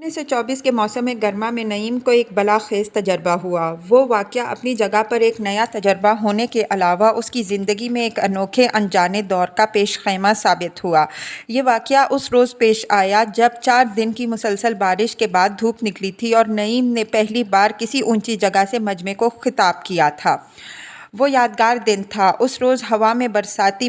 1924 کے موسم گرما میں نعیم کو ایک بلاخیز تجربہ ہوا۔ وہ واقعہ اپنی جگہ پر ایک نیا تجربہ ہونے کے علاوہ اس کی زندگی میں ایک انوکھے انجانے دور کا پیش خیمہ ثابت ہوا۔ یہ واقعہ اس روز پیش آیا جب 4 دن کی مسلسل بارش کے بعد دھوپ نکلی تھی اور نعیم نے پہلی بار کسی اونچی جگہ سے مجمع کو خطاب کیا تھا۔ وہ یادگار دن تھا۔ اس روز ہوا میں برساتی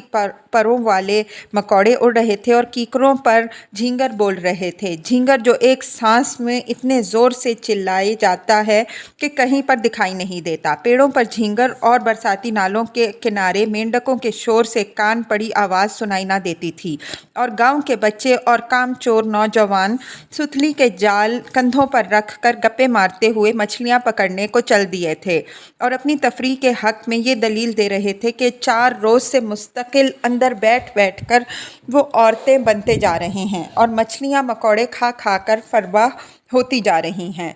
پروں والے مکوڑے اڑ رہے تھے اور کیکروں پر جھینگر بول رہے تھے۔ جھینگر جو ایک سانس میں اتنے زور سے چلائے جاتا ہے کہ کہیں پر دکھائی نہیں دیتا۔ پیڑوں پر جھینگر اور برساتی نالوں کے کنارے مینڈکوں کے شور سے کان پڑی آواز سنائی نہ دیتی تھی، اور گاؤں کے بچے اور کام چور نوجوان ستلی کے جال کندھوں پر رکھ کر گپے مارتے ہوئے مچھلیاں پکڑنے کو چل دیے تھے، اور اپنی تفریح کے حق میں یہ دلیل دے رہے تھے کہ 4 روز سے مستقل اندر بیٹھ بیٹھ کر وہ عورتیں بنتے جا رہے ہیں اور مچھلیاں مکوڑے کھا کھا کر فربہ ہوتی جا رہی ہیں۔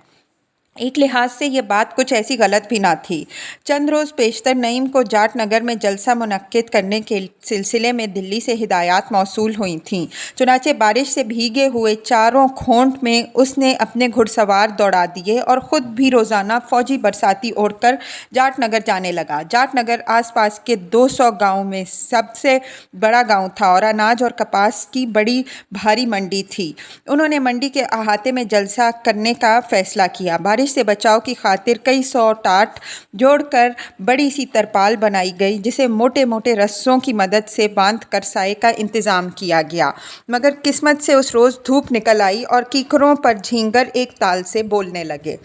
ایک لحاظ سے یہ بات کچھ ایسی غلط بھی نہ تھی۔ چند روز پیشتر نعیم کو جاٹ نگر میں جلسہ منعقد کرنے کے سلسلے میں دلی سے ہدایات موصول ہوئی تھیں۔ چنانچہ بارش سے بھیگے ہوئے چاروں کھونٹ میں اس نے اپنے گھڑ سوار دوڑا دیے اور خود بھی روزانہ فوجی برساتی اوڑھ کر جاٹ نگر جانے لگا۔ جاٹ نگر آس پاس کے 200 گاؤں میں سب سے بڑا گاؤں تھا اور اناج اور کپاس کی بڑی بھاری منڈی تھی۔ انہوں نے منڈی کے احاطے میں جلسہ کرنے کا فیصلہ کیا۔ بارش سے بچاؤ کی خاطر کئی 100 ٹاٹ جوڑ کر بڑی سی ترپال بنائی گئی، جسے موٹے موٹے رسوں کی مدد سے باندھ کر سائے کا انتظام کیا گیا۔ مگر قسمت سے اس روز دھوپ نکل آئی اور کیکروں پر جھینگر ایک تال سے بولنے لگے۔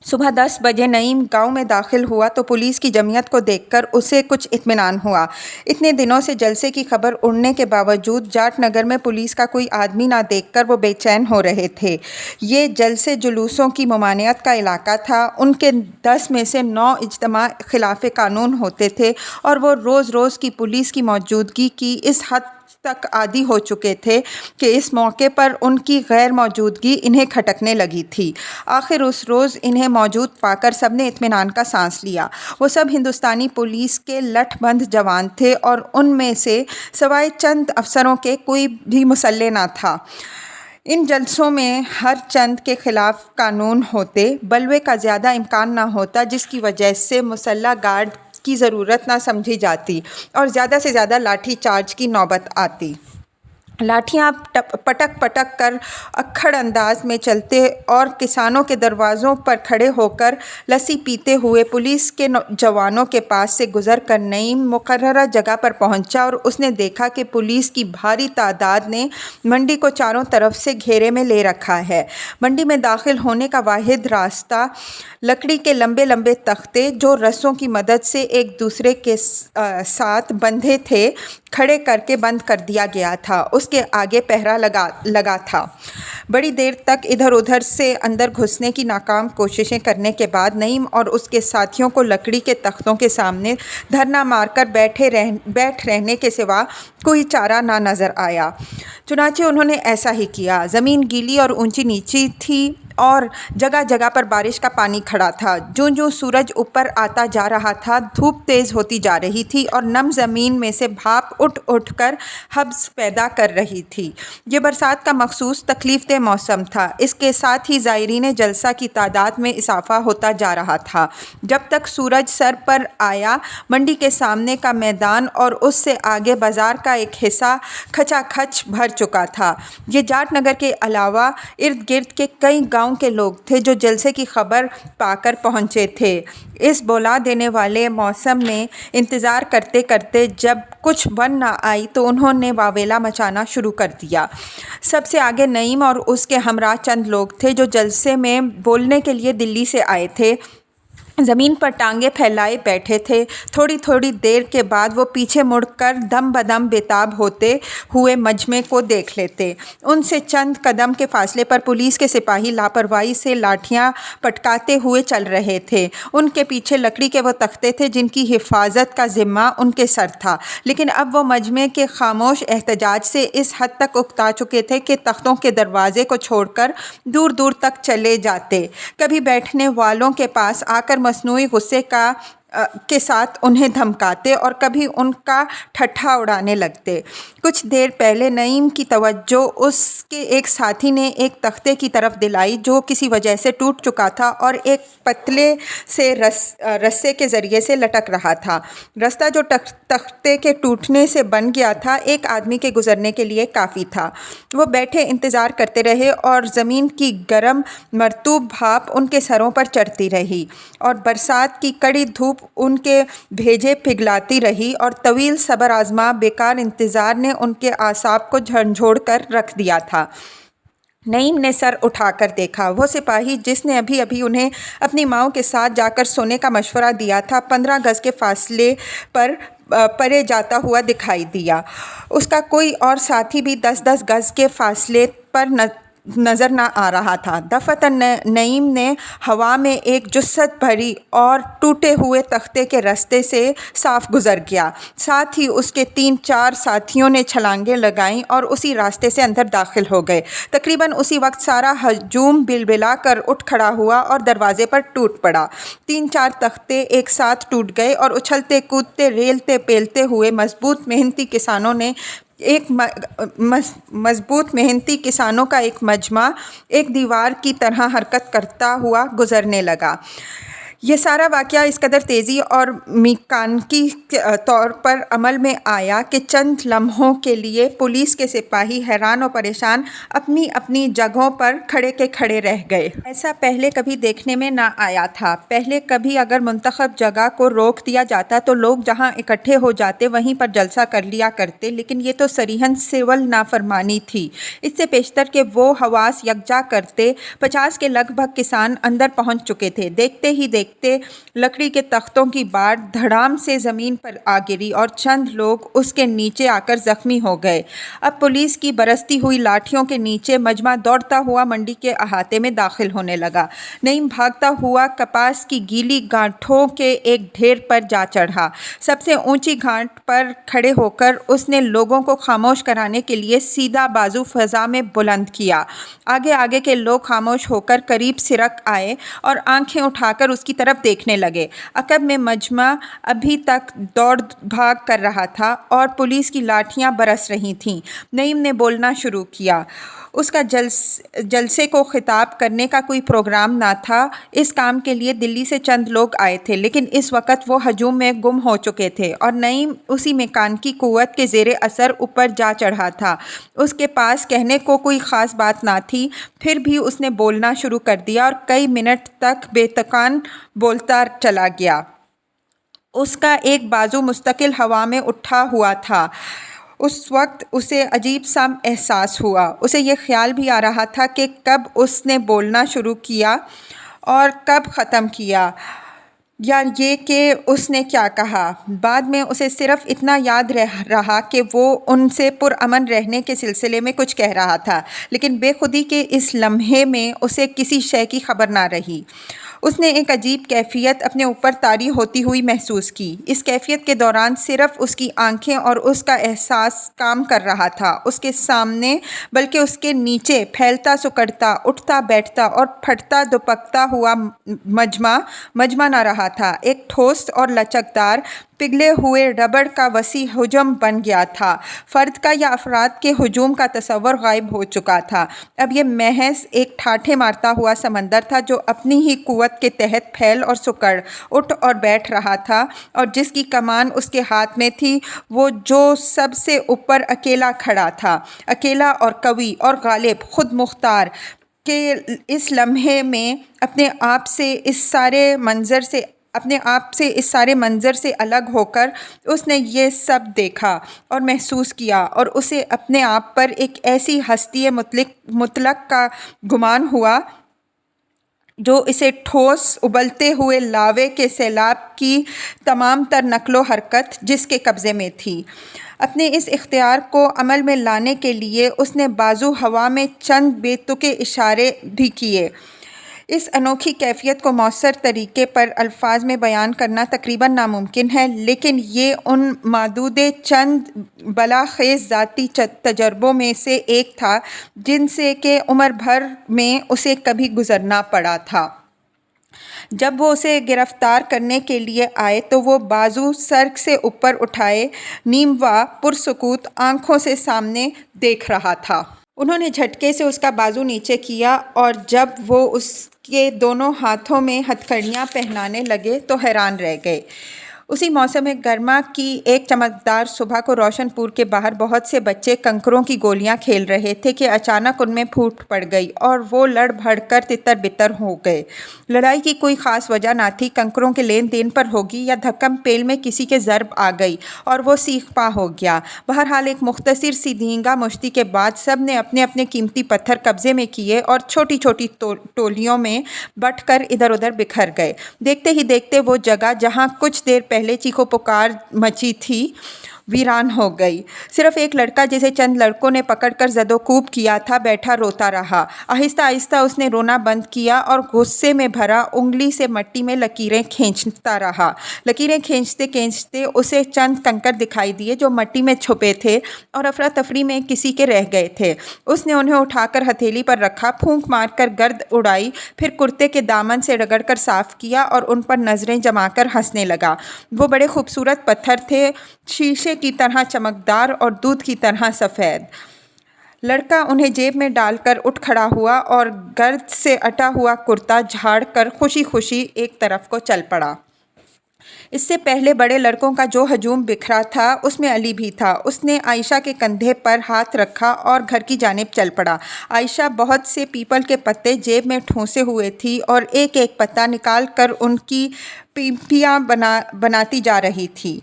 صبح 10 بجے نعیم گاؤں میں داخل ہوا تو پولیس کی جمعیت کو دیکھ کر اسے کچھ اطمینان ہوا۔ اتنے دنوں سے جلسے کی خبر اڑنے کے باوجود جاٹ نگر میں پولیس کا کوئی آدمی نہ دیکھ کر وہ بے چین ہو رہے تھے۔ یہ جلسے جلوسوں کی ممانعت کا علاقہ تھا۔ ان کے 10 میں سے 9 اجتماع خلاف قانون ہوتے تھے اور وہ روز روز کی پولیس کی موجودگی کی اس حد تک عادی ہو چکے تھے کہ اس موقع پر ان کی غیر موجودگی انہیں کھٹکنے لگی تھی۔ آخر اس روز انہیں موجود پا کر سب نے اطمینان کا سانس لیا۔ وہ سب ہندوستانی پولیس کے لٹھ بند جوان تھے اور ان میں سے سوائے چند افسروں کے کوئی بھی مسلح نہ تھا۔ ان جلسوں میں ہر چند کے خلاف قانون ہوتے، بلوے کا زیادہ امکان نہ ہوتا، جس کی وجہ سے مسلح گارڈ کی ضرورت نہ سمجھی جاتی اور زیادہ سے زیادہ لاٹھی چارج کی نوبت آتی۔ لاٹھیاں پٹک پٹک کر اکھڑ انداز میں چلتے اور کسانوں کے دروازوں پر کھڑے ہو کر لسی پیتے ہوئے پولیس کے جوانوں کے پاس سے گزر کر نعیم مقررہ جگہ پر پہنچا اور اس نے دیکھا کہ پولیس کی بھاری تعداد نے منڈی کو چاروں طرف سے گھیرے میں لے رکھا ہے۔ منڈی میں داخل ہونے کا واحد راستہ لکڑی کے لمبے لمبے تختے، جو رسوں کی مدد سے ایک دوسرے کے ساتھ بندھے تھے، کھڑے کر کے بند کر دیا گیا تھا۔ اس کے آگے پہرا لگا تھا۔ بڑی دیر تک ادھر ادھر سے اندر گھسنے کی ناکام کوششیں کرنے کے بعد نعیم اور اس کے ساتھیوں کو لکڑی کے تختوں کے سامنے دھرنا مار کر بیٹھ رہنے کے سوا کوئی چارہ نہ نظر آیا۔ چنانچہ انہوں نے ایسا ہی کیا۔ زمین گیلی اور اونچی نیچی تھی اور جگہ جگہ پر بارش کا پانی کھڑا تھا۔ جوں جوں سورج اوپر آتا جا رہا تھا، دھوپ تیز ہوتی جا رہی تھی اور نم زمین میں سے بھاپ اٹھ اٹھ کر حبس پیدا کر رہی تھی۔ یہ برسات کا مخصوص تکلیف دہ موسم تھا۔ اس کے ساتھ ہی زائرین جلسہ کی تعداد میں اضافہ ہوتا جا رہا تھا۔ جب تک سورج سر پر آیا، منڈی کے سامنے کا میدان اور اس سے آگے بازار کا ایک حصہ کھچا کھچ بھر چکا تھا۔ یہ جاٹ نگر کے علاوہ ارد گرد کے کئی گاؤں کے لوگ تھے جو جلسے کی خبر پا کر پہنچے تھے۔ اس بولا دینے والے موسم میں انتظار کرتے کرتے جب کچھ بن نہ آئی تو انہوں نے واویلا مچانا شروع کر دیا۔ سب سے آگے نعیم اور اس کے ہمراہ چند لوگ تھے جو جلسے میں بولنے کے لیے دلی سے آئے تھے۔ زمین پر ٹانگیں پھیلائے بیٹھے تھے۔ تھوڑی تھوڑی دیر کے بعد وہ پیچھے مڑ کر دم بدم بےتاب ہوتے ہوئے مجمع کو دیکھ لیتے۔ ان سے چند قدم کے فاصلے پر پولیس کے سپاہی لاپرواہی سے لاٹھیاں پٹکاتے ہوئے چل رہے تھے۔ ان کے پیچھے لکڑی کے وہ تختے تھے جن کی حفاظت کا ذمہ ان کے سر تھا، لیکن اب وہ مجمع کے خاموش احتجاج سے اس حد تک اکتا چکے تھے کہ تختوں کے دروازے کو چھوڑ کر دور دور تک چلے جاتے، کبھی بیٹھنے والوں کے پاس آ کر مصنوعی غصے کا کے ساتھ انہیں دھمکاتے اور کبھی ان کا ٹھٹھا اڑانے لگتے۔ کچھ دیر پہلے نعیم کی توجہ اس کے ایک ساتھی نے ایک تختے کی طرف دلائی جو کسی وجہ سے ٹوٹ چکا تھا اور ایک پتلے سے رسے کے ذریعے سے لٹک رہا تھا۔ رستہ جو تختے کے ٹوٹنے سے بن گیا تھا ایک آدمی کے گزرنے کے لیے کافی تھا۔ وہ بیٹھے انتظار کرتے رہے اور زمین کی گرم مرطوب بھاپ ان کے سروں پر چڑھتی رہی اور برسات کی کڑی دھوپ ان کے بھیجے پگھلاتی رہی اور طویل صبر آزما بیکار انتظار نے ان کے اعصاب کو جھنجھوڑ کر رکھ دیا تھا۔ نعیم نے سر اٹھا کر دیکھا۔ وہ سپاہی جس نے ابھی ابھی انہیں اپنی ماؤں کے ساتھ جا کر سونے کا مشورہ دیا تھا 15 گز کے فاصلے پر پرے جاتا ہوا دکھائی دیا۔ اس کا کوئی اور ساتھی بھی 10-10 گز کے فاصلے پر نظر نہ آ رہا تھا۔ دفعتاً نعیم نے ہوا میں ایک جثت بھری اور ٹوٹے ہوئے تختے کے رستے سے صاف گزر گیا۔ ساتھ ہی اس کے 3-4 ساتھیوں نے چھلانگیں لگائیں اور اسی راستے سے اندر داخل ہو گئے۔ تقریباً اسی وقت سارا ہجوم بلبلا کر اٹھ کھڑا ہوا اور دروازے پر ٹوٹ پڑا۔ 3-4 تختے ایک ساتھ ٹوٹ گئے اور اچھلتے کودتے ریلتے پیلتے ہوئے مضبوط محنتی کسانوں کا ایک مجمع ایک دیوار کی طرح حرکت کرتا ہوا گزرنے لگا۔ یہ سارا واقعہ اس قدر تیزی اور میکانیکی طور پر عمل میں آیا کہ چند لمحوں کے لیے پولیس کے سپاہی حیران و پریشان اپنی اپنی جگہوں پر کھڑے کے کھڑے رہ گئے۔ ایسا پہلے کبھی دیکھنے میں نہ آیا تھا۔ پہلے کبھی اگر منتخب جگہ کو روک دیا جاتا تو لوگ جہاں اکٹھے ہو جاتے وہیں پر جلسہ کر لیا کرتے، لیکن یہ تو صریحاً سول نافرمانی تھی۔ اس سے پیشتر کہ وہ حواس یکجا کرتے 50 کے لگ بھگ کسان اندر پہنچ چکے تھے۔ دیکھتے ہی دیکھتے لکڑی کے تختوں کی بار دھڑام سے زمین پر آ گری اور چند لوگ اس کے نیچے آ کر زخمی ہو گئے۔ اب پولیس کی برستی ہوئی لاٹھیوں کے نیچے مجمع دوڑتا ہوا منڈی کے احاطے میں داخل ہونے لگا۔ نعیم بھاگتا ہوا کپاس کی گیلی گانٹھوں کے ایک ڈھیر پر جا چڑھا۔ سب سے اونچی گھاٹ پر کھڑے ہو کر اس نے لوگوں کو خاموش کرانے کے لیے سیدھا بازو فضا میں بلند کیا۔ آگے آگے کے لوگ خاموش ہو کر قریب سرک آئے اور آنکھیں اٹھا کر اس کی طرف دیکھنے لگے۔ عقب میں مجمع ابھی تک دوڑ بھاگ کر رہا تھا اور پولیس کی لاٹھیاں برس رہی تھیں۔ نعیم نے بولنا شروع کیا۔ اس کا جلسے کو خطاب کرنے کا کوئی پروگرام نہ تھا۔ اس کام کے لیے دلی سے چند لوگ آئے تھے، لیکن اس وقت وہ ہجوم میں گم ہو چکے تھے اور نعیم اسی میکانیکی قوت کے زیر اثر اوپر جا چڑھا تھا۔ اس کے پاس کہنے کو کوئی خاص بات نہ تھی، پھر بھی اس نے بولنا شروع کر دیا اور کئی منٹ تک بے تکان بولتا چلا گیا۔ اس کا ایک بازو مستقل ہوا میں اٹھا ہوا تھا۔ اس وقت اسے عجیب سا احساس ہوا۔ اسے یہ خیال بھی آ رہا تھا کہ کب اس نے بولنا شروع کیا اور کب ختم کیا، یا یہ کہ اس نے کیا کہا۔ بعد میں اسے صرف اتنا یاد رہا کہ وہ ان سے پرامن رہنے کے سلسلے میں کچھ کہہ رہا تھا، لیکن بے خودی کے اس لمحے میں اسے کسی شے کی خبر نہ رہی۔ اس نے ایک عجیب کیفیت اپنے اوپر طاری ہوتی ہوئی محسوس کی۔ اس کیفیت کے دوران صرف اس کی آنکھیں اور اس کا احساس کام کر رہا تھا۔ اس کے سامنے بلکہ اس کے نیچے پھیلتا سکڑتا، اٹھتا بیٹھتا اور پھٹتا دپکتا ہوا مجمع نہ رہا تھا، ایک ٹھوس اور لچکدار پگھلے ہوئے ربڑ کا وسیع حجم بن گیا تھا۔ فرد کا یا افراد کے ہجوم کا تصور غائب ہو چکا تھا۔ اب یہ محض ایک ٹھاٹھے مارتا ہوا سمندر تھا جو اپنی ہی قوت کے تحت پھیل اور سکڑ، اٹھ اور بیٹھ رہا تھا، اور جس کی کمان اس کے ہاتھ میں تھی، وہ جو سب سے اوپر اکیلا کھڑا تھا، اکیلا اور قوی اور غالب، خود مختار، کہ اس لمحے میں اپنے آپ سے اس سارے منظر سے الگ ہو کر اس نے یہ سب دیکھا اور محسوس کیا، اور اسے اپنے آپ پر ایک ایسی ہستی مطلق کا گمان ہوا جو اسے ٹھوس ابلتے ہوئے لاوے کے سیلاب کی تمام تر نقل و حرکت جس کے قبضے میں تھی۔ اپنے اس اختیار کو عمل میں لانے کے لیے اس نے بازو ہوا میں چند بے تکے اشارے بھی کیے۔ اس انوکھی کیفیت کو مؤثر طریقے پر الفاظ میں بیان کرنا تقریباً ناممکن ہے، لیکن یہ ان معدود چند بلاخیز ذاتی تجربوں میں سے ایک تھا جن سے کہ عمر بھر میں اسے کبھی گزرنا پڑا تھا۔ جب وہ اسے گرفتار کرنے کے لیے آئے تو وہ بازو سر سے اوپر اٹھائے نیم وا پرسکوت آنکھوں سے سامنے دیکھ رہا تھا۔ انہوں نے جھٹکے سے اس کا بازو نیچے کیا اور جب وہ اس کے دونوں ہاتھوں میں ہتھکڑیاں پہنانے لگے تو حیران رہ گئے۔ اسی موسم گرما کی ایک چمکدار صبح کو روشن پور کے باہر بہت سے بچے کنکروں کی گولیاں کھیل رہے تھے کہ اچانک ان میں پھوٹ پڑ گئی اور وہ لڑ بھڑ کر تتر بتر ہو گئے۔ لڑائی کی کوئی خاص وجہ نہ تھی، کنکروں کے لین دین پر ہوگی یا دھکم پیل میں کسی کے ضرب آ گئی اور وہ سیخ پا ہو گیا۔ بہرحال ایک مختصر سی دھینگا مشتی کے بعد سب نے اپنے اپنے قیمتی پتھر قبضے میں کیے اور چھوٹی چھوٹی ٹولیوں میں بٹ کر ادھر ادھر بکھر گئے۔ دیکھتے ہی دیکھتے وہ جگہ جہاں کچھ دیر پہلے چیخو پکار مچی تھی ویران ہو گئی۔ صرف ایک لڑکا جسے چند لڑکوں نے پکڑ کر زد و کوب کیا تھا بیٹھا روتا رہا۔ آہستہ آہستہ اس نے رونا بند کیا اور غصے میں بھرا انگلی سے مٹی میں لکیریں کھینچتا رہا۔ لکیریں کھینچتے کھینچتے اسے چند کنکر دکھائی دیے جو مٹی میں چھپے تھے اور افراتفری میں کسی کے رہ گئے تھے۔ اس نے انہیں اٹھا کر ہتھیلی پر رکھا، پھونک مار کر گرد اڑائی، پھر کرتے کے دامن سے رگڑ کر صاف کیا اور ان پر نظریں جما کر ہنسنے لگا۔ وہ بڑے خوبصورت پتھر تھے، شیشے کی طرح چمکدار اور دودھ کی طرح سفید۔ لڑکا انہیں جیب میں ڈال کر اٹھ کھڑا ہوا اور گرد سے اٹا ہوا کرتا جھاڑ کر خوشی خوشی ایک طرف کو چل پڑا۔ اس سے پہلے بڑے لڑکوں کا جو ہجوم بکھرا تھا اس میں علی بھی تھا۔ اس نے عائشہ کے کندھے پر ہاتھ رکھا اور گھر کی جانب چل پڑا۔ عائشہ بہت سے پیپل کے پتے جیب میں ٹھونسے ہوئے تھی اور ایک ایک پتا نکال کر ان کی پیپیاں بناتی جا رہی تھی،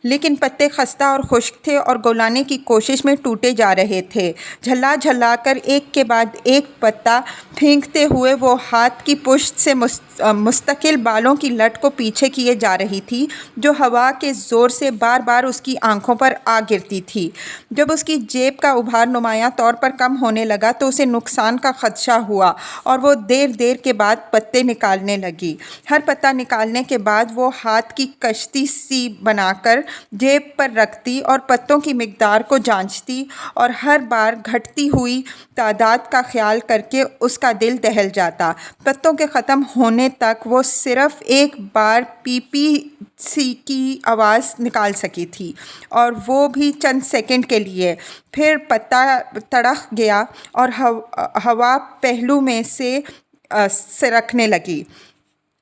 لیکن پتے خستہ اور خشک تھے اور گولانے کی کوشش میں ٹوٹے جا رہے تھے۔ جھلا جھلا کر ایک کے بعد ایک پتا پھینکتے ہوئے وہ ہاتھ کی پشت سے مستقل بالوں کی لٹ کو پیچھے کیے جا رہی تھی جو ہوا کے زور سے بار بار اس کی آنکھوں پر آ گرتی تھی۔ جب اس کی جیب کا ابھار نمایاں طور پر کم ہونے لگا تو اسے نقصان کا خدشہ ہوا اور وہ دیر دیر کے بعد پتے نکالنے لگی۔ ہر پتا نکالنے کے بعد وہ ہاتھ کی کشتی سی بنا کر جیب پر رکھتی اور پتوں کی مقدار کو جانچتی اور ہر بار گھٹتی ہوئی تعداد کا خیال کر کے اس کا دل دہل جاتا۔ پتوں کے ختم ہونے تک وہ صرف ایک بار پی پی سی کی آواز نکال سکی تھی اور وہ بھی چند سیکنڈ کے لیے۔ پھر پتا تڑک گیا اور ہوا پہلو میں سے سرکنے لگی۔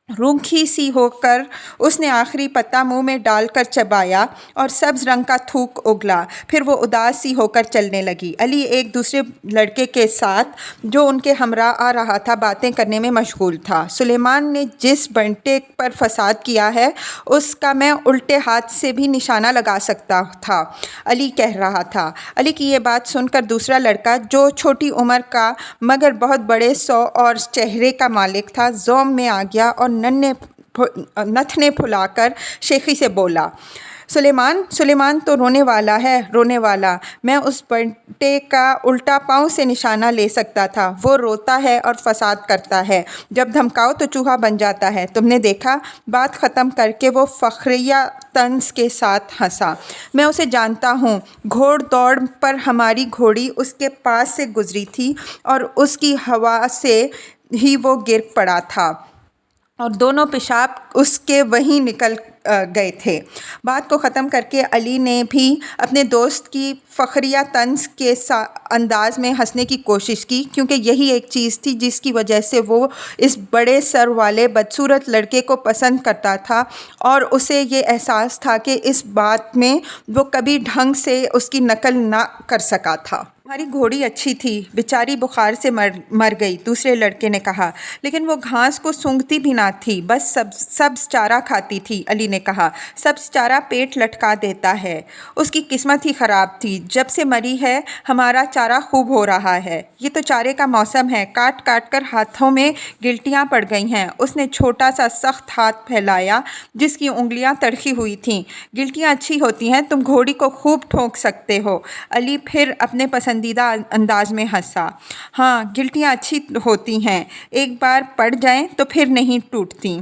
رونگھی سی ہو کر اس نے آخری پتا منہ میں ڈال کر چبایا اور سبز رنگ کا تھوک اگلا۔ پھر وہ اداس سی ہو کر چلنے لگی۔ علی ایک دوسرے لڑکے کے ساتھ جو ان کے ہمراہ آ رہا تھا باتیں کرنے میں مشغول تھا۔ سلیمان نے جس بنٹے پر فساد کیا ہے اس کا میں الٹے ہاتھ سے بھی نشانہ لگا سکتا تھا، علی کہہ رہا تھا۔ علی کی یہ بات سن کر دوسرا لڑکا جو چھوٹی عمر کا مگر بہت بڑے سو اور چہرے کا مالک تھا زوم میں آ گیا اور نتھنے پھلا کر شیخی سے بولا، سلیمان تو رونے والا ہے، رونے والا۔ میں اس بنٹے کا الٹا پاؤں سے نشانہ لے سکتا تھا، وہ روتا ہے اور فساد کرتا ہے، جب دھمکاؤ تو چوہا بن جاتا ہے، تم نے دیکھا؟ بات ختم کر کے وہ فخریہ طنز کے ساتھ ہنسا۔ میں اسے جانتا ہوں، گھوڑ دوڑ پر ہماری گھوڑی اس کے پاس سے گزری تھی اور اس کی ہوا سے ہی وہ گر پڑا تھا اور دونوں پیشاب اس کے وہیں نکل گئے تھے۔ بات کو ختم کر کے علی نے بھی اپنے دوست کی فخریہ طنز کے انداز میں ہنسنے کی کوشش کی، کیونکہ یہی ایک چیز تھی جس کی وجہ سے وہ اس بڑے سر والے بدصورت لڑکے کو پسند کرتا تھا اور اسے یہ احساس تھا کہ اس بات میں وہ کبھی ڈھنگ سے اس کی نقل نہ کر سکا تھا۔ ہماری گھوڑی اچھی تھی، بیچاری بخار سے مر گئی، دوسرے لڑکے نے کہا، لیکن وہ گھاس کو سونگھتی بھی نہ تھی، بس سبز چارہ کھاتی تھی، علی نے کہا۔ سبز چارہ پیٹ لٹکا دیتا ہے، اس کی قسمت ہی خراب تھی، جب سے مری ہے ہمارا چارہ خوب ہو رہا ہے۔ یہ تو چارے کا موسم ہے، کاٹ کاٹ کر ہاتھوں میں گلٹیاں پڑ گئی ہیں۔ اس نے چھوٹا سا سخت ہاتھ پھیلایا جس کی انگلیاں تڑخی ہوئی تھیں۔ گلٹیاں اچھی ہوتی ہیں، تم گھوڑی کو خوب ٹھونک سکتے ہو۔ علی پھر اپنے پسندیدہ انداز میں ہنسا۔ ہاں، گلٹیاں اچھی ہوتی ہیں، ایک بار پڑ جائیں تو پھر نہیں ٹوٹتی۔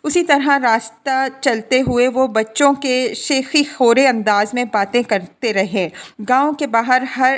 اسی طرح راستہ چلتے ہوئے وہ بچوں کے شیخی خورے انداز میں باتیں کرتے رہے۔ گاؤں کے باہر ہر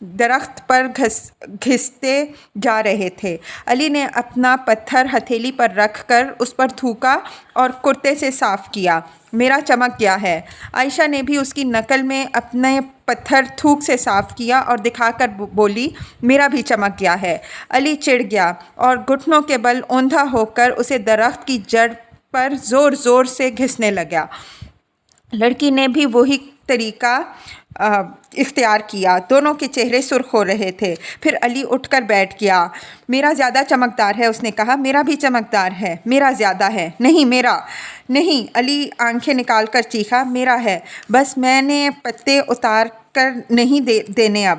درخت پر گھستے جا رہے تھے۔ علی نے اپنا پتھر ہتھیلی پر رکھ کر اس پر تھوکا اور کرتے سے صاف کیا۔ میرا چمک گیا ہے۔ عائشہ نے بھی اس کی نقل میں اپنے پتھر تھوک سے صاف کیا اور دکھا کر بولی، میرا بھی چمک گیا ہے۔ علی چڑ گیا اور گھٹنوں کے بل اوندھا ہو کر اسے درخت کی جڑ پر زور زور سے گھسنے لگا۔ لڑکی نے بھی وہی طریقہ اختیار کیا۔ دونوں کے چہرے سرخ ہو رہے تھے۔ پھر علی اٹھ کر بیٹھ گیا۔ میرا زیادہ چمکدار ہے، اس نے کہا۔ میرا بھی چمکدار ہے۔ میرا زیادہ ہے۔ نہیں میرا۔ نہیں، علی آنکھیں نکال کر چیخا، میرا ہے، بس میں نے پتے اتار کر نہیں دینے اب۔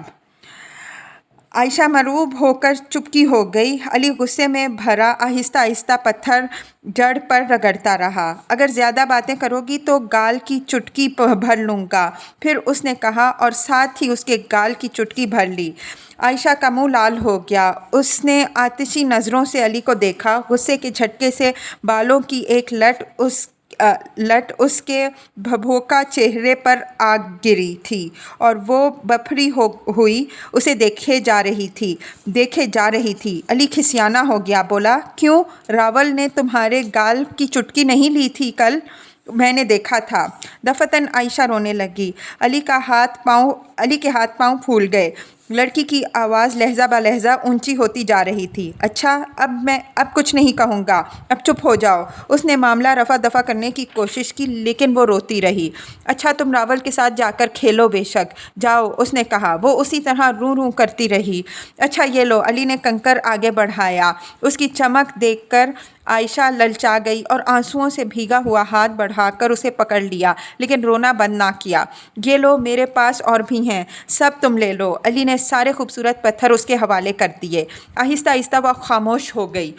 عائشہ مرعوب ہو کر چپکی ہو گئی۔ علی غصے میں بھرا آہستہ آہستہ پتھر جڑ پر رگڑتا رہا۔ اگر زیادہ باتیں کرو گی تو گال کی چٹکی بھر لوں گا، پھر اس نے کہا اور ساتھ ہی اس کے گال کی چٹکی بھر لی۔ عائشہ کا منہ لال ہو گیا۔ اس نے آتشی نظروں سے علی کو دیکھا۔ غصے کے جھٹکے سے بالوں کی ایک لٹ اس کے بھبھوکا چہرے پر آ گری تھی اور وہ بپھری ہوئی اسے دیکھے جا رہی تھی۔ علی کھسیانا ہو گیا، بولا، کیوں؟ راول نے تمہارے گال کی چٹکی نہیں لی تھی کل؟ میں نے دیکھا تھا۔ دفعتاً عائشہ رونے لگی۔ علی کے ہاتھ پاؤں پھول گئے۔ لڑکی کی آواز لہجہ بہ لہجہ اونچی ہوتی جا رہی تھی۔ اچھا، اب کچھ نہیں کہوں گا، اب چپ ہو جاؤ۔ اس نے معاملہ رفع دفع کرنے کی کوشش کی لیکن وہ روتی رہی۔ اچھا، تم راول کے ساتھ جا کر کھیلو، بے شک جاؤ، اس نے کہا۔ وہ اسی طرح روں کرتی رہی۔ اچھا یہ لو، علی نے کنکر آگے بڑھایا۔ اس کی چمک دیکھ کر عائشہ للچا گئی اور آنسوؤں سے بھیگا ہوا ہاتھ بڑھا کر اسے پکڑ لیا لیکن رونا بند نہ کیا۔ یہ لو، میرے پاس اور بھی ہیں، سب تم لے لو۔ علی نے سارے خوبصورت پتھر اس کے حوالے کر دیے۔ آہستہ آہستہ وہ خاموش ہو گئی۔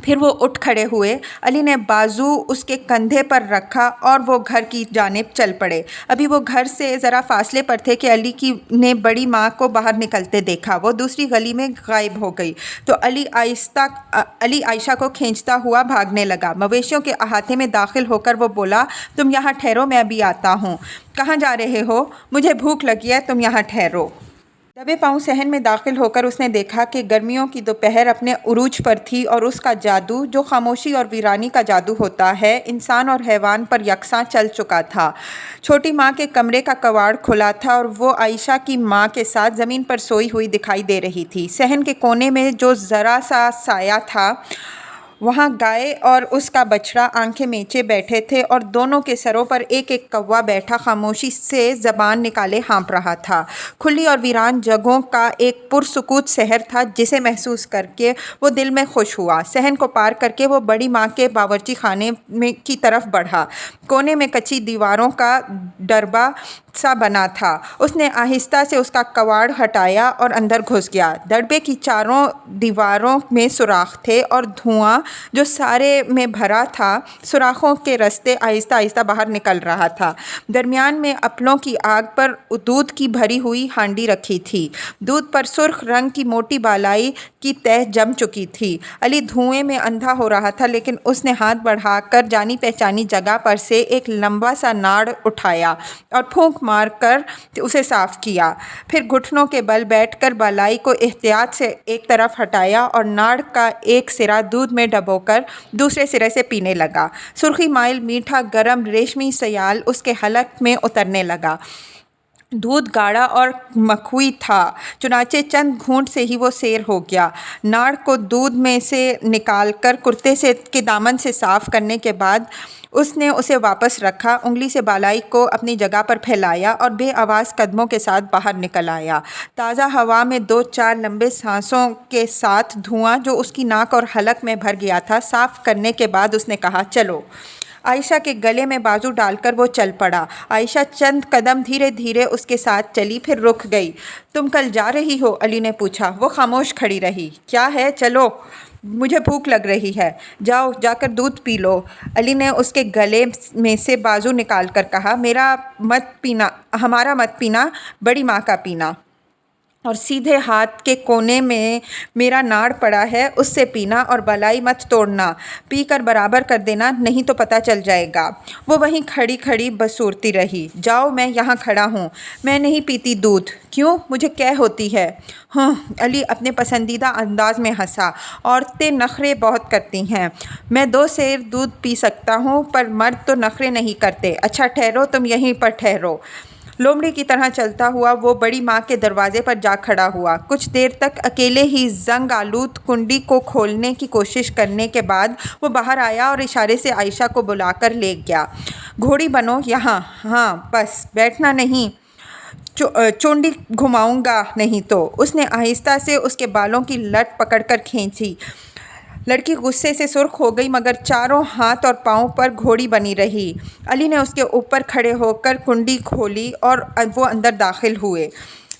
پھر وہ اٹھ کھڑے ہوئے۔ علی نے بازو اس کے کندھے پر رکھا اور وہ گھر کی جانب چل پڑے۔ ابھی وہ گھر سے ذرا فاصلے پر تھے کہ علی نے بڑی ماں کو باہر نکلتے دیکھا۔ وہ دوسری گلی میں غائب ہو گئی تو علی عائشہ کو کھینچتا ہوا بھاگنے لگا۔ مویشیوں کے احاطے میں داخل ہو کر وہ بولا، تم یہاں ٹھہرو، میں ابھی آتا ہوں۔ کہاں جا رہے ہو؟ مجھے بھوک لگی ہے، تم یہاں ٹھہرو۔ دبے پاؤں صحن میں داخل ہو کر اس نے دیکھا کہ گرمیوں کی دوپہر اپنے عروج پر تھی اور اس کا جادو، جو خاموشی اور ویرانی کا جادو ہوتا ہے، انسان اور حیوان پر یکساں چل چکا تھا۔ چھوٹی ماں کے کمرے کا کواڑ کھلا تھا اور وہ عائشہ کی ماں کے ساتھ زمین پر سوئی ہوئی دکھائی دے رہی تھی۔ صحن کے کونے میں جو ذرا سا سایہ تھا، وہاں گائے اور اس کا بچڑا آنکھیں میچے بیٹھے تھے اور دونوں کے سروں پر ایک ایک کوا بیٹھا خاموشی سے زبان نکالے ہانپ رہا تھا۔ کھلی اور ویران جگہوں کا ایک پرسکوت شہر تھا جسے محسوس کر کے وہ دل میں خوش ہوا۔ صحن کو پار کر کے وہ بڑی ماں کے باورچی خانے کی طرف بڑھا۔ کونے میں کچی دیواروں کا ڈربہ سا بنا تھا۔ اس نے آہستہ سے اس کا کواڑ ہٹایا اور اندر گھس گیا۔ ڈربے کی چاروں دیواروں میں سوراخ تھے اور دھواں جو سارے میں بھرا تھا، سوراخوں کے رستے آہستہ آہستہ باہر نکل رہا تھا۔ درمیان میں اپلوں کی آگ پر دودھ کی بھری ہوئی ہانڈی رکھی تھی۔ دودھ پر سرخ رنگ کی موٹی بالائی کی تہ جم چکی تھی۔ علی دھوئیں میں اندھا ہو رہا تھا لیکن اس نے ہاتھ بڑھا کر جانی پہچانی جگہ پر سے ایک لمبا سا ناڑ اٹھایا اور پھونک مار کر اسے صاف کیا۔ پھر گھٹنوں کے بل بیٹھ کر بالائی کو احتیاط سے ایک طرف ہٹایا اور ناڑ کا ایک سرا دودھ میں ڈبو کر دوسرے سرے سے پینے لگا۔ سرخی مائل میٹھا گرم ریشمی سیال اس کے حلق میں اترنے لگا۔ دودھ گاڑھا اور مکھوئی تھا، چنانچہ چند گھونٹ سے ہی وہ سیر ہو گیا۔ ناڑ کو دودھ میں سے نکال کر کرتے کے دامن سے صاف کرنے کے بعد اس نے اسے واپس رکھا، انگلی سے بالائی کو اپنی جگہ پر پھیلایا اور بے آواز قدموں کے ساتھ باہر نکل آیا۔ تازہ ہوا میں دو چار لمبے سانسوں کے ساتھ دھواں جو اس کی ناک اور حلق میں بھر گیا تھا صاف کرنے کے بعد اس نے کہا، چلو۔ عائشہ کے گلے میں بازو ڈال کر وہ چل پڑا۔ عائشہ چند قدم دھیرے دھیرے اس کے ساتھ چلی، پھر رک گئی۔ تم کل جا رہی ہو؟ علی نے پوچھا۔ وہ خاموش کھڑی رہی۔ کیا ہے؟ چلو، مجھے بھوک لگ رہی ہے۔ جاؤ، جا کر دودھ پی لو۔ علی نے اس کے گلے میں سے بازو نکال کر کہا، ہمارا مت پینا، بڑی ماں کا پینا۔ اور سیدھے ہاتھ کے کونے میں میرا ناڑ پڑا ہے، اس سے پینا اور بلائی مت توڑنا، پی کر برابر کر دینا، نہیں تو پتہ چل جائے گا۔ وہ وہیں کھڑی کھڑی بسورتی رہی۔ جاؤ، میں یہاں کھڑا ہوں، میں نہیں پیتی دودھ۔ کیوں؟ مجھے قے ہوتی ہے۔ ہاں، علی اپنے پسندیدہ انداز میں ہنسا۔ عورتیں نخرے بہت کرتی ہیں۔ میں 2 سیر دودھ پی سکتا ہوں، پر مرد تو نخرے نہیں کرتے۔ اچھا ٹھہرو، تم یہیں پر ٹھہرو۔ لومڑی کی طرح چلتا ہوا وہ بڑی ماں کے دروازے پر جا کھڑا ہوا۔ کچھ دیر تک اکیلے ہی زنگ آلود کنڈی کو کھولنے کی کوشش کرنے کے بعد وہ باہر آیا اور اشارے سے عائشہ کو بلا کر لے گیا۔ گھوڑی بنو یہاں، ہاں بس، بیٹھنا نہیں، چونڈی گھماؤں گا نہیں تو۔ اس نے آہستہ سے اس کے بالوں کی لٹ پکڑ کر کھینچی۔ لڑکی غصے سے سرخ ہو گئی، مگر چاروں ہاتھ اور پاؤں پر گھوڑی بنی رہی۔ علی نے اس کے اوپر کھڑے ہو کر کنڈی کھولی اور وہ اندر داخل ہوئے۔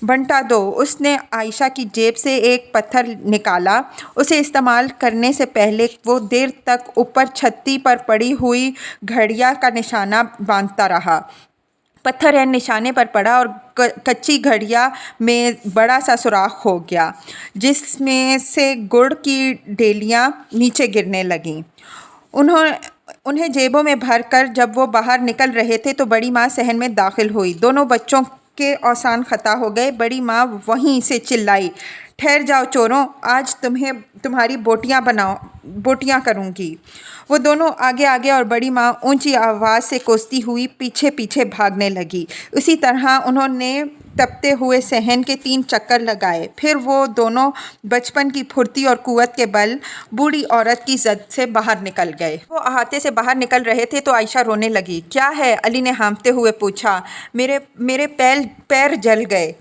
بنٹا دو۔ اس نے عائشہ کی جیب سے ایک پتھر نکالا۔ اسے استعمال کرنے سے پہلے وہ دیر تک اوپر چھتی پر پڑی ہوئی گھڑیا کا نشانہ باندھتا رہا۔ پتھر عین نشانے پر پڑا اور کچی گھڑیا میں بڑا سا سوراخ ہو گیا، جس میں سے گڑ کی ڈیلیاں نیچے گرنے لگیں۔ انہیں جیبوں میں بھر کر جب وہ باہر نکل رہے تھے تو بڑی ماں صحن میں داخل ہوئی۔ دونوں بچوں کے اوسان خطا ہو گئے۔ بڑی ماں وہیں سے چلائی، ٹھہر جاؤ چوروں، آج تمہاری بوٹیاں کروں گی۔ وہ دونوں آگے آگے اور بڑی ماں اونچی آواز سے کوستی ہوئی پیچھے پیچھے بھاگنے لگی۔ اسی طرح انہوں نے تپتے ہوئے صحن کے 3 چکر لگائے، پھر وہ دونوں بچپن کی پھرتی اور قوت کے بل بوڑھی عورت کی زد سے باہر نکل گئے۔ وہ احاطے سے باہر نکل رہے تھے تو عائشہ رونے لگی۔ کیا ہے؟ علی نے ہانپتے ہوئے پوچھا۔ میرے پیر جل گئے۔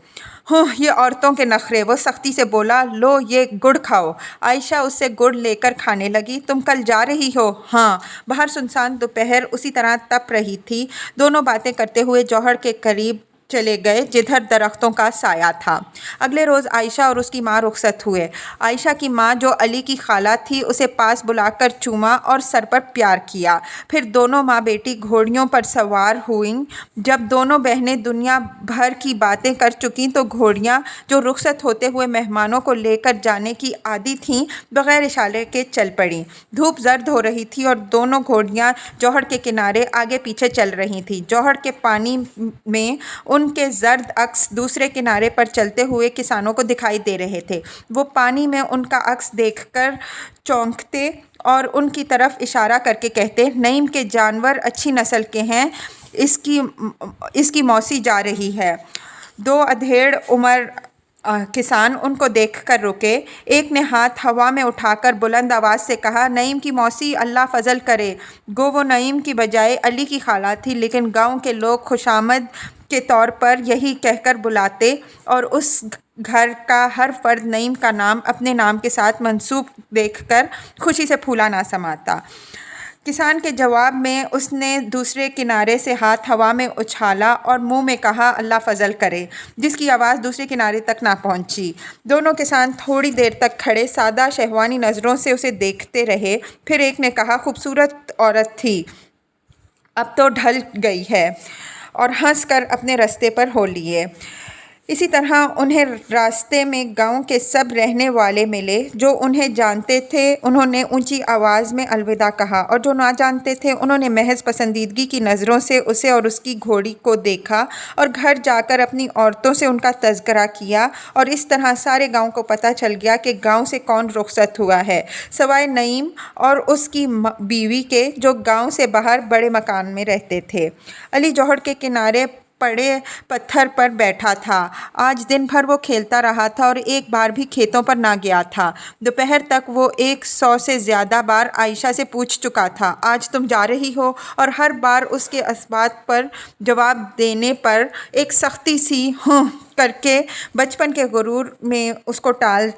یہ عورتوں کے نخرے، وہ سختی سے بولا۔ لو یہ گڑ کھاؤ۔ عائشہ اس سے گڑ لے کر کھانے لگی۔ تم کل جا رہی ہو؟ ہاں۔ باہر سنسان دوپہر اسی طرح تپ رہی تھی۔ دونوں باتیں کرتے ہوئے جوہر کے قریب چلے گئے جدھر درختوں کا سایہ تھا۔ اگلے روز عائشہ اور اس کی ماں رخصت ہوئے۔ عائشہ کی ماں جو علی کی خالہ تھی اسے پاس بلا کر چوما اور سر پر پیار کیا۔ پھر دونوں ماں بیٹی گھوڑیوں پر سوار ہوئیں۔ جب دونوں بہنیں دنیا بھر کی باتیں کر چکیں تو گھوڑیاں جو رخصت ہوتے ہوئے مہمانوں کو لے کر جانے کی عادی تھیں بغیر اشارے کے چل پڑیں۔ دھوپ زرد ہو رہی تھی اور دونوں گھوڑیاں جوہر کے کنارے آگے پیچھے چل رہی تھیں۔ جوہر کے پانی میں ان کے زرد عکس دوسرے کنارے پر چلتے ہوئے کسانوں کو دکھائی دے رہے تھے۔ وہ پانی میں ان کا عکس دیکھ کر چونکتے اور ان کی طرف اشارہ کر کے کہتے، نعیم کے جانور اچھی نسل کے ہیں، اس کی موسی جا رہی ہے۔ 2 ادھیڑ عمر کسان ان کو دیکھ کر رکے۔ ایک نے ہاتھ ہوا میں اٹھا کر بلند آواز سے کہا، نعیم کی موسی اللہ فضل کرے۔ گو وہ نعیم کی بجائے علی کی خالہ تھی، لیکن گاؤں کے لوگ خوشامد کے طور پر یہی کہہ کر بلاتے اور اس گھر کا ہر فرد نعیم کا نام اپنے نام کے ساتھ منسوب دیکھ کر خوشی سے پھولا نہ سماتا۔ کسان کے جواب میں اس نے دوسرے کنارے سے ہاتھ ہوا میں اچھالا اور منہ میں کہا، اللہ فضل کرے، جس کی آواز دوسرے کنارے تک نہ پہنچی۔ دونوں کسان تھوڑی دیر تک کھڑے سادہ شہوانی نظروں سے اسے دیکھتے رہے۔ پھر ایک نے کہا، خوبصورت عورت تھی، اب تو ڈھل گئی ہے، اور ہنس کر اپنے رستے پر ہو لیے۔ اسی طرح انہیں راستے میں گاؤں کے سب رہنے والے ملے۔ جو انہیں جانتے تھے انہوں نے اونچی آواز میں الوداع کہا، اور جو نہ جانتے تھے انہوں نے محض پسندیدگی کی نظروں سے اسے اور اس کی گھوڑی کو دیکھا اور گھر جا کر اپنی عورتوں سے ان کا تذکرہ کیا، اور اس طرح سارے گاؤں کو پتہ چل گیا کہ گاؤں سے کون رخصت ہوا ہے، سوائے نعیم اور اس کی بیوی کے، جو گاؤں سے باہر بڑے مکان میں رہتے تھے۔ علی جوہر کے کنارے پڑے پتھر پر بیٹھا تھا۔ آج دن بھر وہ کھیلتا رہا تھا اور ایک بار بھی کھیتوں پر نہ گیا تھا۔ دوپہر تک وہ 100 سے زیادہ بار عائشہ سے پوچھ چکا تھا، آج تم جا رہی ہو؟ اور ہر بار اس کے اس بات پر جواب دینے پر ایک سختی سی کر کے بچپن کے غرور میں اس کو ٹال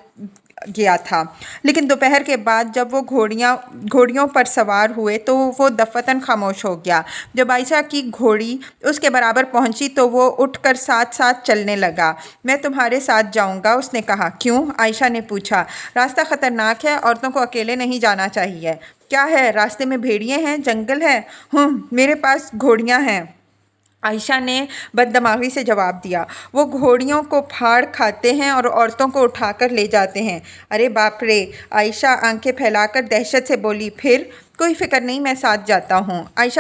گیا تھا۔ لیکن دوپہر کے بعد جب وہ گھوڑیوں پر سوار ہوئے تو وہ دفعتاً خاموش ہو گیا۔ جب عائشہ کی گھوڑی اس کے برابر پہنچی تو وہ اٹھ کر ساتھ ساتھ چلنے لگا۔ میں تمہارے ساتھ جاؤں گا، اس نے کہا۔ کیوں؟ عائشہ نے پوچھا۔ راستہ خطرناک ہے، عورتوں کو اکیلے نہیں جانا چاہیے۔ کیا ہے راستے میں؟ بھیڑیے ہیں، جنگل ہے؟ میرے پاس گھوڑیاں ہیں۔ عائشہ نے بددماغی سے جواب دیا۔ وہ گھوڑیوں کو پھاڑ کھاتے ہیں اور عورتوں کو اٹھا کر لے جاتے ہیں۔ ارے باپ رے! عائشہ آنکھیں پھیلا کر دہشت سے بولی۔ پھر؟ کوئی فکر نہیں، میں ساتھ جاتا ہوں۔ عائشہ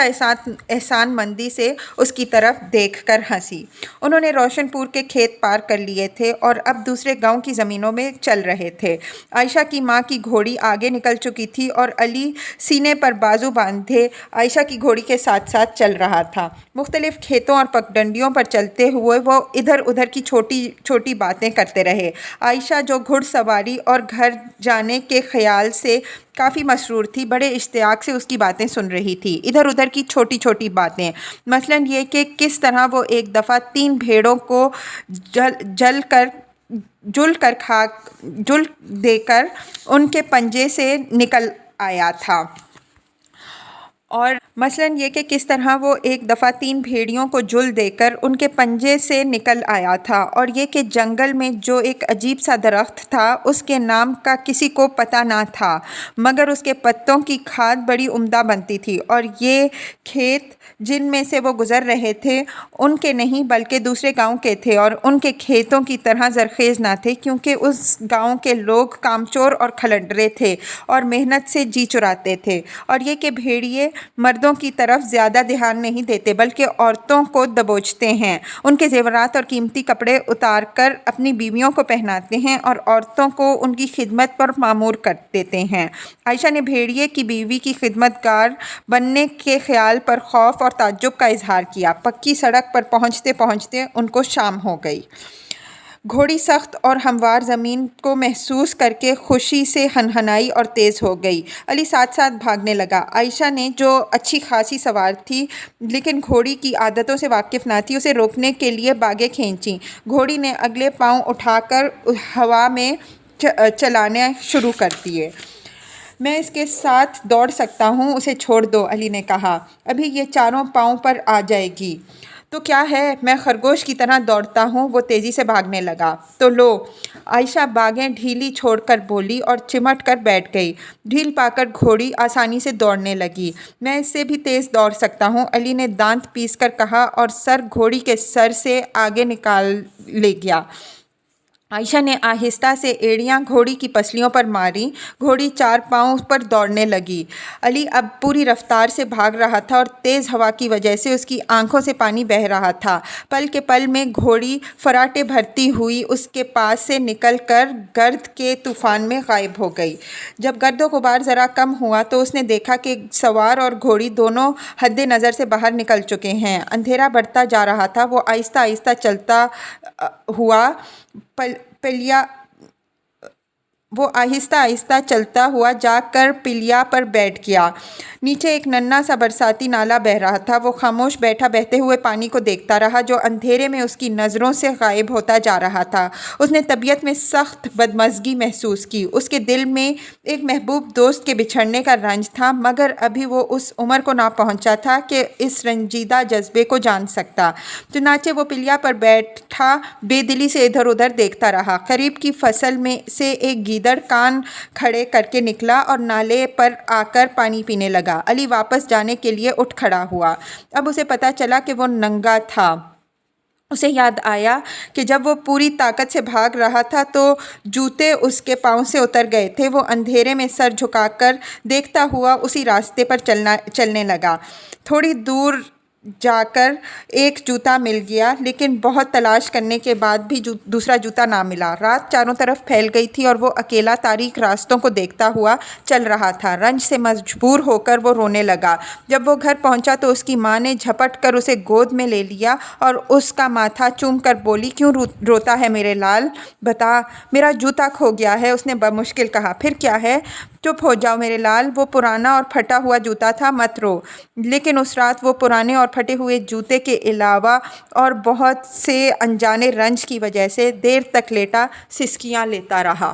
احسان مندی سے اس کی طرف دیکھ کر ہنسی۔ انہوں نے روشن پور کے کھیت پار کر لیے تھے اور اب دوسرے گاؤں کی زمینوں میں چل رہے تھے۔ عائشہ کی ماں کی گھوڑی آگے نکل چکی تھی اور علی سینے پر بازو باندھے عائشہ کی گھوڑی کے ساتھ ساتھ چل رہا تھا۔ مختلف کھیتوں اور پگڈنڈیوں پر چلتے ہوئے وہ ادھر ادھر کی چھوٹی چھوٹی باتیں کرتے رہے۔ عائشہ جو گھڑ سواری اور گھر جانے کے خیال سے کافی مسرور تھی، بڑے اشتیاق سے اس کی باتیں سن رہی تھی۔ ادھر ادھر کی چھوٹی چھوٹی باتیں، مثلاً یہ کہ کس طرح وہ ایک دفعہ 3 بھیڑوں کو جل دے کر ان کے پنجے سے نکل آیا تھا، اور مثلاً یہ کہ کس طرح وہ ایک دفعہ 3 بھیڑیوں کو جل دے کر ان کے پنجے سے نکل آیا تھا، اور یہ کہ جنگل میں جو ایک عجیب سا درخت تھا اس کے نام کا کسی کو پتہ نہ تھا، مگر اس کے پتوں کی کھاد بڑی عمدہ بنتی تھی، اور یہ کھیت جن میں سے وہ گزر رہے تھے ان کے نہیں بلکہ دوسرے گاؤں کے تھے، اور ان کے کھیتوں کی طرح زرخیز نہ تھے، کیونکہ اس گاؤں کے لوگ کامچور اور کھلنڈرے تھے اور محنت سے جی چراتے تھے، اور یہ کہ بھیڑیے مردوں کی طرف زیادہ دھیان نہیں دیتے بلکہ عورتوں کو دبوچتے ہیں، ان کے زیورات اور قیمتی کپڑے اتار کر اپنی بیویوں کو پہناتے ہیں اور عورتوں کو ان کی خدمت پر مامور کر دیتے ہیں۔ عائشہ نے بھیڑیے کی بیوی کی خدمت گار بننے کے خیال پر خوف اور تعجب کا اظہار کیا۔ پکی سڑک پر پہنچتے پہنچتے ان کو شام ہو گئی۔ گھوڑی سخت اور ہموار زمین کو محسوس کر کے خوشی سے ہنہنائی اور تیز ہو گئی۔ علی ساتھ ساتھ بھاگنے لگا۔ عائشہ نے، جو اچھی خاصی سوار تھی لیکن گھوڑی کی عادتوں سے واقف نہ تھی، اسے روکنے کے لیے باگیں کھینچیں۔ گھوڑی نے اگلے پاؤں اٹھا کر ہوا میں چلانے شروع کر دیے۔ میں اس کے ساتھ دوڑ سکتا ہوں، اسے چھوڑ دو، علی نے کہا۔ ابھی یہ 4 پاؤں پر آ جائے گی تو کیا ہے، میں خرگوش کی طرح دوڑتا ہوں۔ وہ تیزی سے بھاگنے لگا۔ تو لو۔ عائشہ باگیں ڈھیلی چھوڑ کر بولی اور چمٹ کر بیٹھ گئی۔ ڈھیل پا کر گھوڑی آسانی سے دوڑنے لگی۔ میں اس سے بھی تیز دوڑ سکتا ہوں، علی نے دانت پیس کر کہا اور سر گھوڑی کے سر سے آگے نکال لے گیا۔ عائشہ نے آہستہ سے ایڑیاں گھوڑی کی پسلیوں پر ماریں۔ گھوڑی 4 پاؤں پر دوڑنے لگی۔ علی اب پوری رفتار سے بھاگ رہا تھا اور تیز ہوا کی وجہ سے اس کی آنکھوں سے پانی بہہ رہا تھا۔ پل کے پل میں گھوڑی فراٹے بھرتی ہوئی اس کے پاس سے نکل کر گرد کے طوفان میں غائب ہو گئی۔ جب گرد و غبار ذرا کم ہوا تو اس نے دیکھا کہ سوار اور گھوڑی دونوں حد نظر سے باہر نکل چکے ہیں۔ اندھیرا بڑھتا جا رہا تھا۔ وہ آہستہ آہستہ چلتا ہوا جا کر پلیا پر بیٹھ گیا۔ نیچے ایک ننھا سا برساتی نالا بہہ رہا تھا۔ وہ خاموش بیٹھا بہتے ہوئے پانی کو دیکھتا رہا جو اندھیرے میں اس کی نظروں سے غائب ہوتا جا رہا تھا۔ اس نے طبیعت میں سخت بدمزگی محسوس کی۔ اس کے دل میں ایک محبوب دوست کے بچھڑنے کا رنج تھا، مگر ابھی وہ اس عمر کو نہ پہنچا تھا کہ اس رنجیدہ جذبے کو جان سکتا۔ چنانچہ وہ پلیا پر بیٹھا بے دلی سے ادھر ادھر دیکھتا رہا۔ قریب کی فصل میں سے ایک گیدڑ کان کھڑے کر کے نکلا اور نالے پر آ کر پانی پینے لگا۔ علی واپس جانے کے لیے اٹھ کھڑا ہوا۔ اب اسے پتہ چلا کہ وہ ننگا تھا۔ اسے یاد آیا کہ جب وہ پوری طاقت سے بھاگ رہا تھا تو جوتے اس کے پاؤں سے اتر گئے تھے۔ وہ اندھیرے میں سر جھکا کر دیکھتا ہوا اسی راستے پر چلنے لگا۔ تھوڑی دور جا کر ایک جوتا مل گیا، لیکن بہت تلاش کرنے کے بعد بھی دوسرا جوتا نہ ملا۔ رات چاروں طرف پھیل گئی تھی اور وہ اکیلا تاریک راستوں کو دیکھتا ہوا چل رہا تھا۔ رنج سے مجبور ہو کر وہ رونے لگا۔ جب وہ گھر پہنچا تو اس کی ماں نے جھپٹ کر اسے گود میں لے لیا اور اس کا ماتھا چوم کر بولی، کیوں روتا ہے میرے لال؟ بتا۔ میرا جوتا کھو گیا ہے، اس نے بمشکل کہا۔ پھر کیا ہے؟ چپ ہو جاؤ میرے لال، وہ پرانا اور پھٹا ہوا جوتا تھا، مت رو۔ لیکن اس رات وہ پرانے اور پھٹے ہوئے جوتے کے علاوہ اور بہت سے انجانے رنج کی وجہ سے دیر تک لیٹا سسکیاں لیتا رہا۔